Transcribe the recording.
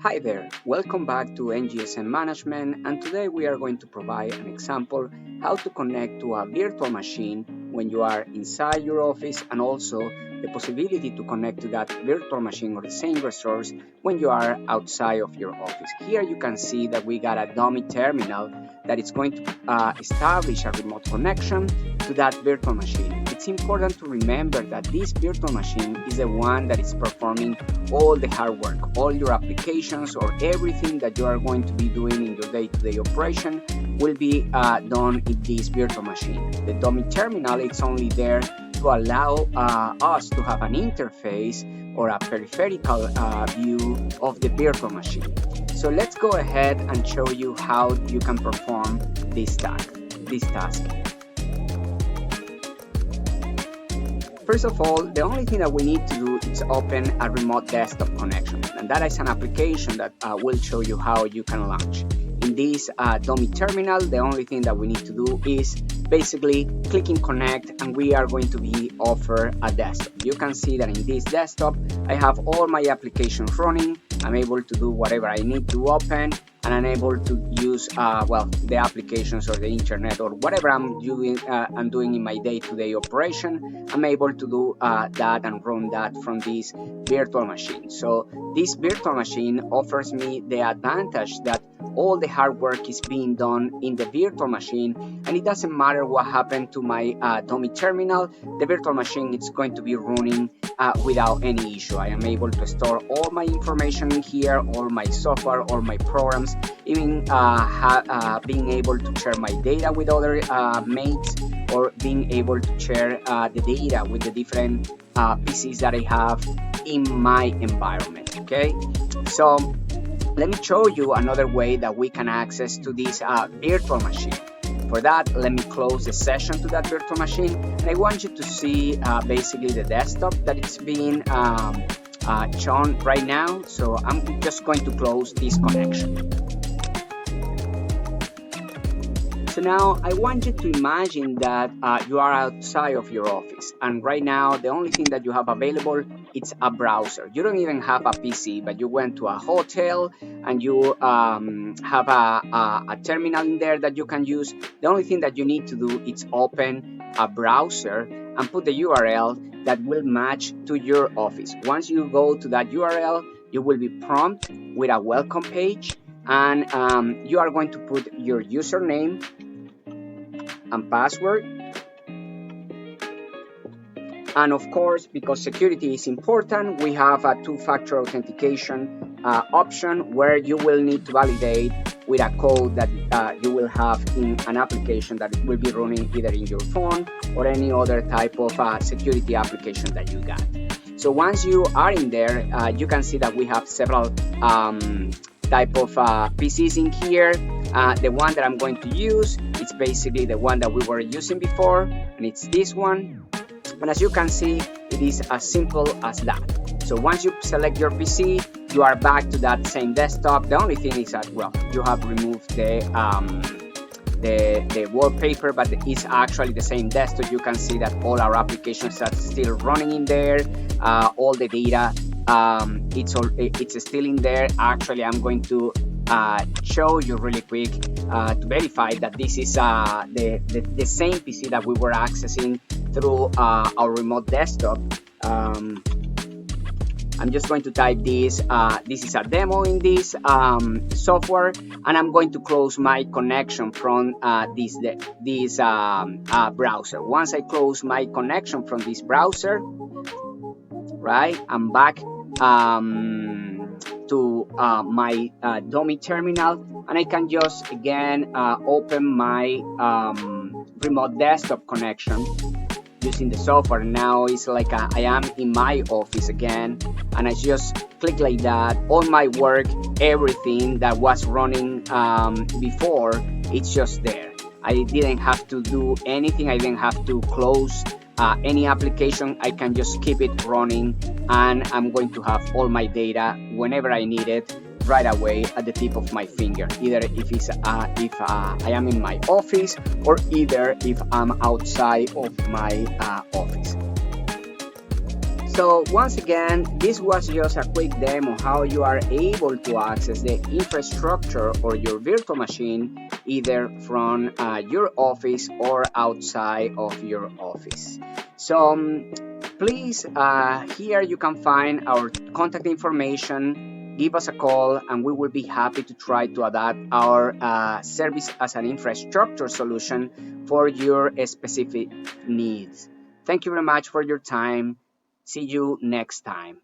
Hi there, welcome back to NGSM Management, and today we are going to provide an example how to connect to a virtual machine when you are inside your office, and also the possibility to connect to that virtual machine or the same resource when you are outside of your office. Here you can see that we got a dummy terminal that is going to establish a remote connection to that virtual machine. It's important to remember that this virtual machine is the one that is performing all the hard work, all your applications or everything that you are going to be doing in your day-to-day operation will be done in this virtual machine. The dummy terminal is only there to allow us to have an interface or a peripheral view of the virtual machine. So let's go ahead and show you how you can perform this task. First of all, the only thing that we need to do is open a remote desktop connection, and that is an application that will show you how you can launch. In this dummy terminal, the only thing that we need to do is basically clicking connect, and we are going to be offered a desktop. You can see that in this desktop, I have all my applications running. I'm able to do whatever I need to open, and I'm able to use the applications or the internet or whatever I'm doing in my day-to-day operation. I'm able to do that and run that from this virtual machine. So this virtual machine offers me the advantage that all the hard work is being done in the virtual machine, and it doesn't matter what happened to my dummy terminal. The virtual machine is going to be running without any issue. I am able to store all my information in here, all my software, all my programs, even being able to share my data with other mates, or being able to share the data with the different PCs that I have in my environment. Okay, so let me show you another way that we can access to this virtual machine. For that, let me close the session to that virtual machine, and I want you to see basically the desktop that it's being shown right now. So I'm just going to close this connection. So now I want you to imagine that you are outside of your office, and right now the only thing that you have available is a browser. You don't even have a PC, but you went to a hotel and you have a terminal in there that you can use. The only thing that you need to do is open a browser and put the URL that will match to your office. Once you go to that URL, you will be prompted with a welcome page, and you are going to put your username and password. And of course, because security is important, we have a two-factor authentication option where you will need to validate with a code that you will have in an application that will be running either in your phone or any other type of security application that you got. So once you are in there, you can see that we have several type of PCs in here. The one that I'm going to use is basically the one that we were using before, and it's this one. And as you can see, it is as simple as that. So once you select your PC, you are back to that same desktop. The only thing is that, well, you have removed the wallpaper, but it's actually the same desktop. You can see that all our applications are still running in there. All the data, it's still in there. Actually, I'm going to show you really quick to verify that this is the same PC that we were accessing through our remote desktop. I'm just going to type this. This is a demo in this software, and I'm going to close my connection from this browser. Once I close my connection from this browser, right, I'm back to my dummy terminal, and I can just again open my remote desktop connection using the software. Now it's like I am in my office again, and I just click like that. All my work, everything that was running before, it's just there. I didn't have to do anything. I didn't have to close any application. I can just keep it running, and I'm going to have all my data whenever I need it right away at the tip of my finger, either if I am in my office or either if I'm outside of my office. So once again, this was just a quick demo how you are able to access the infrastructure or your virtual machine either from your office or outside of your office. So please, here you can find our contact information. Give us a call and we will be happy to try to adapt our service as an infrastructure solution for your specific needs. Thank you very much for your time. See you next time.